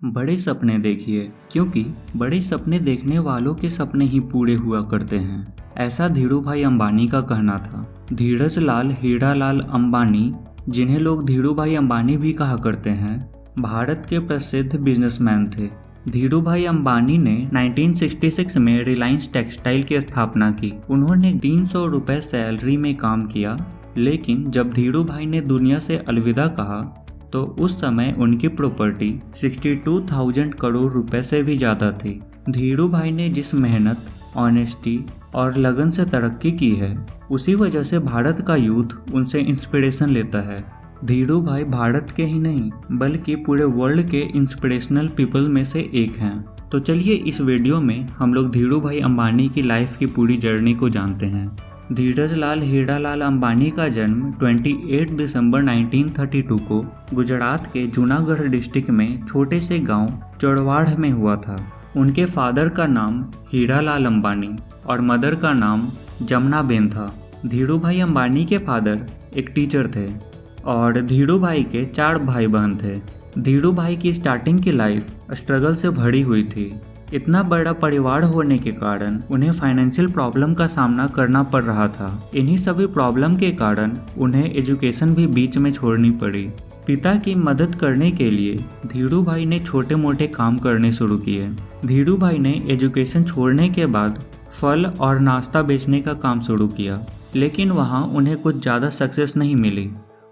बड़े सपने देखिए, क्योंकि बड़े सपने देखने वालों के सपने ही पूरे हुआ करते हैं। ऐसा धीरूभाई अंबानी का कहना था। धीरज लाल हीरालाल अंबानी, जिन्हें लोग धीरूभाई अंबानी भी कहा करते हैं, भारत के प्रसिद्ध बिजनेसमैन थे। धीरूभाई अंबानी ने 1966 में रिलायंस टेक्सटाइल की स्थापना की। उन्होंने 300 रुपए सैलरी में काम किया, लेकिन जब धीरूभाई ने दुनिया से अलविदा कहा तो उस समय उनकी प्रॉपर्टी 62,000 करोड़ रुपए से भी ज़्यादा थी। धीरूभाई ने जिस मेहनत, ऑनेस्टी और लगन से तरक्की की है, उसी वजह से भारत का यूथ उनसे इंस्पिरेशन लेता है। धीरूभाई भारत के ही नहीं बल्कि पूरे वर्ल्ड के इंस्पिरेशनल पीपल में से एक हैं। तो चलिए इस वीडियो में हम लोग धीरूभाई अंबानी की लाइफ की पूरी जर्नी को जानते हैं। धीरज लाल हीरालाल अंबानी का जन्म 28 दिसंबर 1932 को गुजरात के जूनागढ़ डिस्ट्रिक्ट में छोटे से गांव चौड़वाड़ में हुआ था। उनके फादर का नाम हीरालाल अंबानी और मदर का नाम जमुनाबेन था। धीरूभाई अंबानी के फादर एक टीचर थे और धीरूभाई के 4 भाई बहन थे। धीरूभाई की स्टार्टिंग की लाइफ स्ट्रगल से भरी हुई थी। इतना बड़ा परिवार होने के कारण उन्हें फाइनेंशियल प्रॉब्लम का सामना करना पड़ रहा था। इन्हीं सभी प्रॉब्लम के कारण उन्हें एजुकेशन भी बीच में छोड़नी पड़ी। पिता की मदद करने के लिए धीरूभाई ने छोटे मोटे काम करने शुरू किए। धीरूभाई ने एजुकेशन छोड़ने के बाद फल और नाश्ता बेचने का काम शुरू किया, लेकिन वहाँ उन्हें कुछ ज़्यादा सक्सेस नहीं मिली।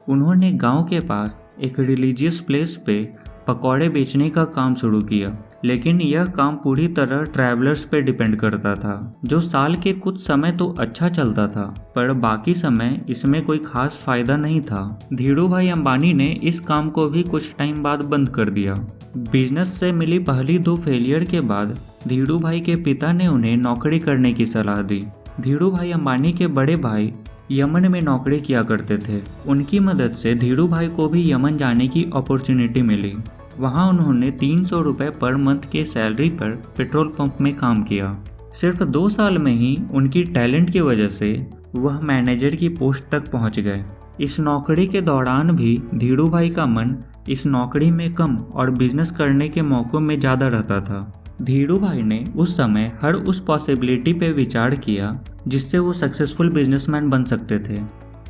उन्होंने गाँव के पास एक रिलीजियस प्लेस पे पकौड़े बेचने का काम शुरू किया, लेकिन यह काम पूरी तरह ट्रैवलर्स पे डिपेंड करता था, जो साल के कुछ समय तो अच्छा चलता था, पर बाकी समय इसमें कोई खास फायदा नहीं था। धीरूभाई अंबानी ने इस काम को भी कुछ टाइम बाद बंद कर दिया। बिजनेस से मिली पहली 2 फेलियर के बाद धीरूभाई के पिता ने उन्हें नौकरी करने की सलाह दी। धीरूभाई अंबानी के बड़े भाई यमन में नौकरी किया करते थे। उनकी मदद से धीरूभाई को भी यमन जाने की अपॉर्चुनिटी मिली। वहाँ उन्होंने 300 रुपये पर मंथ के सैलरी पर पेट्रोल पंप में काम किया। सिर्फ 2 साल में ही उनकी टैलेंट की वजह से वह मैनेजर की पोस्ट तक पहुँच गए। इस नौकरी के दौरान भी धीरूभाई का मन इस नौकरी में कम और बिजनेस करने के मौक़ों में ज़्यादा रहता था। धीरूभाई ने उस समय हर उस पॉसिबिलिटी पे विचार किया जिससे वो सक्सेसफुल बिजनेसमैन बन सकते थे।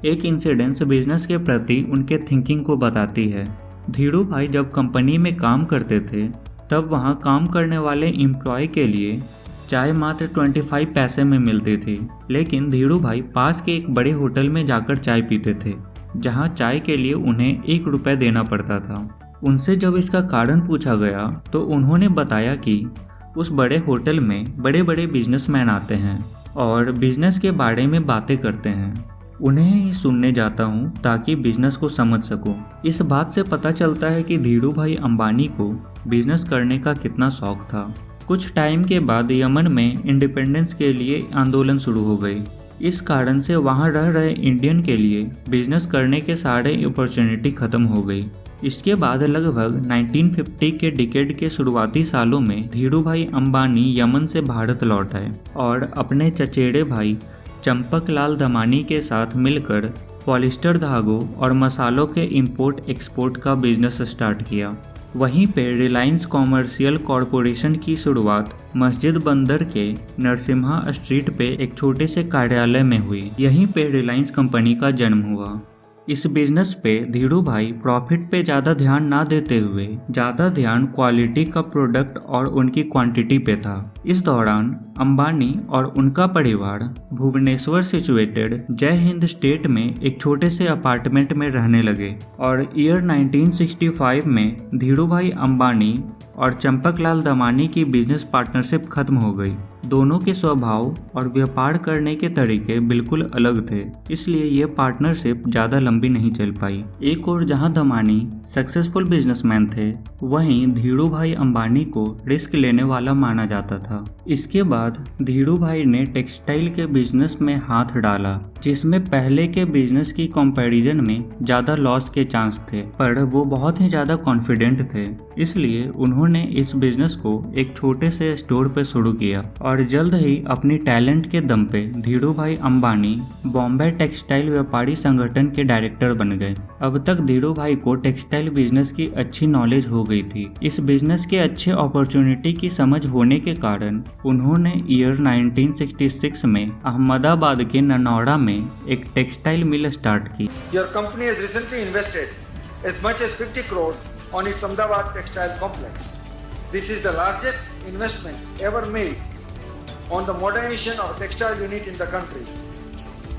एक इंसिडेंस बिजनेस के प्रति उनके थिंकिंग को बताती है। धीरूभाई जब कंपनी में काम करते थे तब वहां काम करने वाले एम्प्लॉय के लिए चाय मात्र 25 पैसे में मिलती थी, लेकिन धीरूभाई पास के एक बड़े होटल में जाकर चाय पीते थे, जहां चाय के लिए उन्हें 1 रुपये देना पड़ता था। उनसे जब इसका कारण पूछा गया तो उन्होंने बताया कि उस बड़े होटल में बड़े बड़े बिजनेसमैन आते हैं और बिजनेस के बारे में बातें करते हैं। उन्हें ही सुनने जाता हूँ ताकि बिजनेस को समझ सकूँ। इस बात से पता चलता है कि धीरूभाई अंबानी को बिजनेस करने का कितना शौक था। कुछ टाइम के बाद यमन में इंडिपेंडेंस के लिए आंदोलन शुरू हो गई। इस कारण से वहाँ रह रहे इंडियन के लिए बिजनेस करने के सारे अपॉर्चुनिटी खत्म हो गई। इसके बाद लगभग 1950 के डिकेड के शुरुआती सालों में धीरूभाई अंबानी यमन से भारत लौट आए और अपने चचेरे भाई चंपकलाल दमानी के साथ मिलकर पॉलिस्टर धागों और मसालों के इंपोर्ट एक्सपोर्ट का बिजनेस स्टार्ट किया। वहीं पे रिलायंस कॉमर्शियल कॉरपोरेशन की शुरुआत मस्जिद बंदर के नरसिम्हा स्ट्रीट पे एक छोटे से कार्यालय में हुई। यहीं पे रिलायंस कंपनी का जन्म हुआ। इस बिजनेस पे धीरूभाई प्रॉफिट पे ज़्यादा ध्यान ना देते हुए ज़्यादा ध्यान क्वालिटी का प्रोडक्ट और उनकी क्वांटिटी पे था। इस दौरान अंबानी और उनका परिवार भुवनेश्वर सिचुएटेड जय हिंद स्टेट में एक छोटे से अपार्टमेंट में रहने लगे और ईयर 1965 में धीरूभाई अंबानी और चंपकलाल दमानी की बिजनेस पार्टनरशिप खत्म हो गई। दोनों के स्वभाव और व्यापार करने के तरीके बिल्कुल अलग थे, इसलिए यह पार्टनरशिप ज़्यादा लंबी नहीं चल पाई। एक और जहां दमानी सक्सेसफुल बिजनेसमैन थे, वहीं धीरूभाई अंबानी को रिस्क लेने वाला माना जाता था। इसके बाद बाद धीरू भाई ने टेक्सटाइल के बिजनेस में हाथ डाला, जिसमें पहले के बिजनेस की कंपैरिजन में ज्यादा लॉस के चांस थे, पर वो बहुत ही ज्यादा कॉन्फिडेंट थे। इसलिए उन्होंने इस बिजनेस को एक छोटे से स्टोर पे शुरू किया और जल्द ही अपनी टैलेंट के दम पे धीरू भाई अंबानी बॉम्बे टेक्सटाइल व्यापारी संगठन के डायरेक्टर बन गए। अब तक धीरू भाई को टेक्सटाइल बिजनेस की अच्छी नॉलेज हो गई थी। इस बिजनेस के अच्छे अपॉर्चुनिटी की समझ होने के कारण उन्होंने ईयर 1966 में अहमदाबाद के ननौड़ा में एक टेक्सटाइल मिल स्टार्ट की। Your company has recently invested as much as 50 crores on its Ahmedabad textile complex. This is the largest investment ever made on the modernization of a textile unit in the country.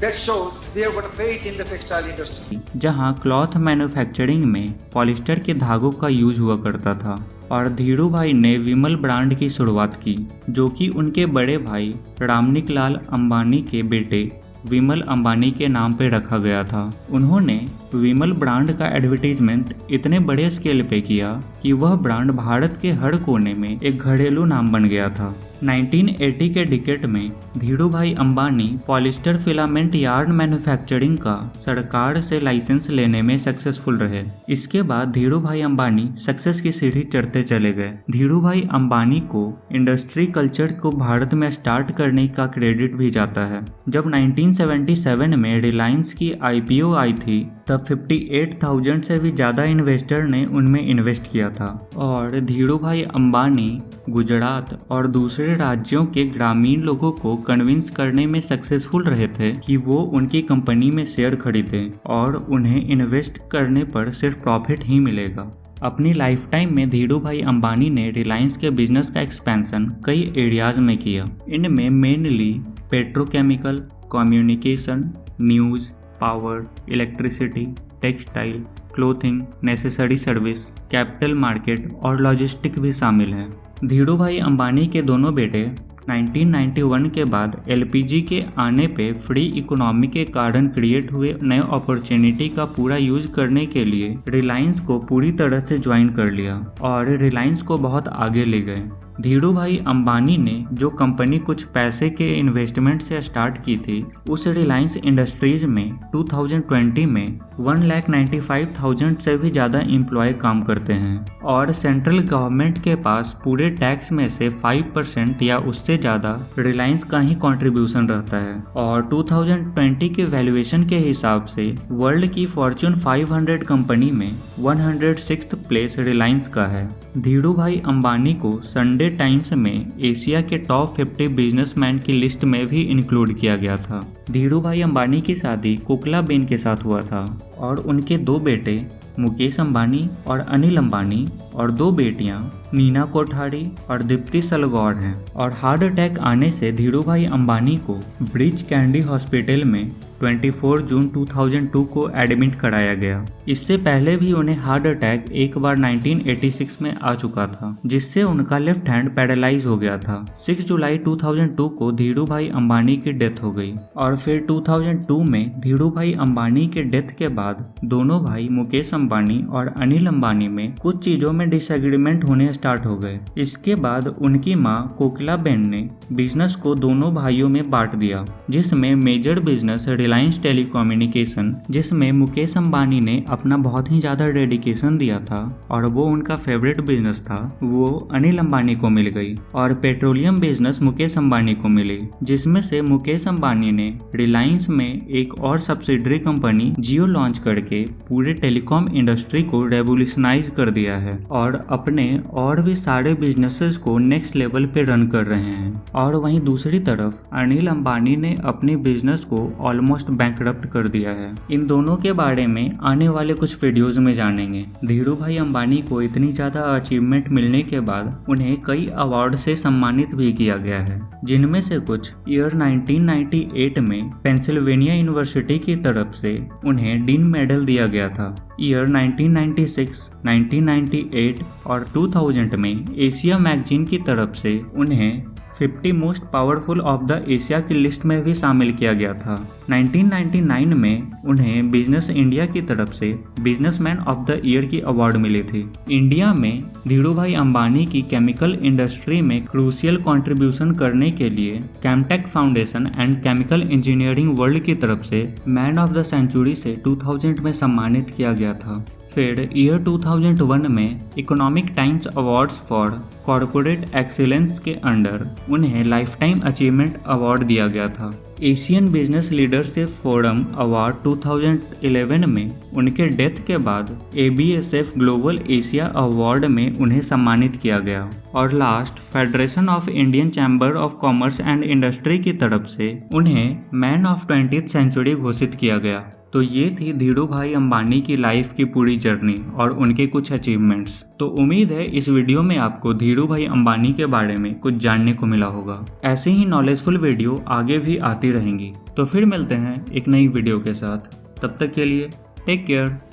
That shows we have got faith in the textile industry. जहां cloth manufacturing में polyester के धागों का use हुआ करता था और धीरू भाई ने विमल ब्रांड की शुरुआत की, जो कि उनके बड़े भाई रामनिक लाल अंबानी के बेटे विमल अंबानी के नाम पे रखा गया था। उन्होंने विमल ब्रांड का एडवर्टीजमेंट इतने बड़े स्केल पे किया कि वह ब्रांड भारत के हर कोने में एक घरेलू नाम बन गया था। 1980 के डिकेड में धीरू भाई Ambani polyester filament yarn manufacturing का सरकार से लाइसेंस लेने में सक्सेसफुल रहे। इसके बाद धीरू भाई अंबानी सक्सेस की सीढ़ी चढ़ते चले गए। धीरू भाई अंबानी को इंडस्ट्री कल्चर को भारत में स्टार्ट करने का क्रेडिट भी जाता है। जब 1977 में रिलायंस की IPO आई थी, तब 58,000 से भी ज़्यादा इन्वेस्टर ने उनमें इन्वेस्ट किया था और धीरू भाई अंबानी गुजरात और दूसरे राज्यों के ग्रामीण लोगों को कन्विंस करने में सक्सेसफुल रहे थे कि वो उनकी कंपनी में शेयर खरीदें और उन्हें इन्वेस्ट करने पर सिर्फ प्रॉफिट ही मिलेगा। अपनी लाइफ टाइम में धीरू भाई अंबानी ने रिलायंस के बिजनेस का एक्सपेंशन कई एरियाज में किया। इनमें mainly petrochemical, communication, news, power, electricity, textile, clothing, necessary service, capital market और लॉजिस्टिक भी शामिल है। धीरू भाई अंबानी के दोनों बेटे 1991 के बाद LPG के आने पे फ्री इकोनॉमी के कारण क्रिएट हुए नए अपॉर्चुनिटी का पूरा यूज करने के लिए रिलायंस को पूरी तरह से ज्वाइन कर लिया और रिलायंस को बहुत आगे ले गए। धीरू भाई अंबानी ने जो कंपनी कुछ पैसे के इन्वेस्टमेंट से स्टार्ट की थी, उस रिलायंस इंडस्ट्रीज में 2020 में 1,95,000 से भी ज़्यादा एम्प्लॉय काम करते हैं और सेंट्रल गवर्नमेंट के पास पूरे टैक्स में से 5% या उससे ज़्यादा रिलायंस का ही कंट्रीब्यूशन रहता है और 2020 के वैल्यूएशन के हिसाब से वर्ल्ड की फॉर्च्यून 500 कंपनी में 106th प्लेस रिलायंस का है। धीरू भाई अंबानी को संडे टाइम्स में एशिया के टॉप 50 बिजनेसमैन की लिस्ट में भी इंक्लूड किया गया था। धीरू भाई अंबानी की शादी कोकलाबेन के साथ हुआ था और उनके दो बेटे मुकेश अंबानी और अनिल अंबानी और दो बेटियां नीना कोठारी और दीप्ति सलगौड़ हैं और हार्ट अटैक आने से धीरू भाई अंबानी को ब्रिच कैंडी हॉस्पिटल में 24 जून 2002 को एडमिट कराया गया। इससे पहले भी उन्हें हार्ट अटैक एक बार 1986 में आ चुका था, जिससे उनका लेफ्ट हैंड पैरालाइज हो गया था। 6 जुलाई 2002 को धीरू भाई अंबानी की डेथ हो गई और फिर 2002 में धीरू भाई अंबानी के डेथ के बाद दोनों भाई मुकेश अंबानी और अनिल अंबानी में कुछ चीजों में डिसएग्रीमेंट होने स्टार्ट हो गए। इसके बाद उनकी मां कोकिलाबेन ने बिजनेस को दोनों भाइयों में बांट दिया, जिसमें मेजर बिजनेस रिलायंस टेलीकम्युनिकेशन, जिसमें मुकेश अंबानी ने अपना बहुत ही ज्यादा डेडिकेशन दिया था और वो उनका फेवरेट बिजनेस था, वो अनिल अंबानी को मिल गई और पेट्रोलियम बिजनेस मुकेश अंबानी को मिली, जिसमें से मुकेश अंबानी ने रिलायंस में एक और सब्सिडरी कंपनी जियो लॉन्च करके पूरे टेलीकॉम इंडस्ट्री को रेवोल्यूशनाइज कर दिया है और अपने और भी सारे बिजनेसेस को नेक्स्ट लेवल पे रन कर रहे हैं। और वहीं दूसरी तरफ अनिल अंबानी ने अपने बिजनेस को ऑलमोस्ट बैंकरप्ट कर दिया है। इन दोनों के बारे में आने वाले कुछ वीडियोस में जानेंगे। धीरू भाई अंबानी को इतनी ज्यादा अचीवमेंट मिलने के बाद उन्हें कई अवार्ड से सम्मानित भी किया गया है, जिनमें से कुछ ईयर 1998 में पेंसिल्वेनिया यूनिवर्सिटी की तरफ से उन्हें डीन मेडल दिया गया था। ईयर 1996, 1998 और 2000 में एशिया मैगजीन की तरफ से उन्हें 50 most powerful of the Asia की लिस्ट में भी शामिल किया गया था। 1999 में उन्हें बिजनेस इंडिया की तरफ से बिजनेसमैन ऑफ द ईयर की अवार्ड मिली थी। इंडिया में धीरूभाई अंबानी की केमिकल इंडस्ट्री में क्रूशियल कंट्रीब्यूशन करने के लिए Chemtech foundation and chemical engineering world की तरफ से मैन ऑफ द सेंचुरी से 2000 में सम्मानित किया गया था। फिर ईयर 2001 में economic times awards for corporate excellence के अंडर उन्हें लाइफ टाइम अचीवमेंट अवार्ड दिया गया था। Asian business leadership forum award 2011 में उनके डेथ के बाद ABSF ग्लोबल एशिया अवार्ड में उन्हें सम्मानित किया गया। और last, federation of Indian chamber of commerce and industry की तरफ से उन्हें मैन ऑफ 20th सेंचुरी घोषित किया गया। तो ये थी धीरूभाई अंबानी की लाइफ की पूरी जर्नी और उनके कुछ अचीवमेंट्स। तो उम्मीद है इस वीडियो में आपको धीरूभाई अंबानी के बारे में कुछ जानने को मिला होगा। ऐसे ही नॉलेजफुल वीडियो आगे भी आती रहेंगी। तो फिर मिलते हैं एक नई वीडियो के साथ। तब तक के लिए टेक केयर।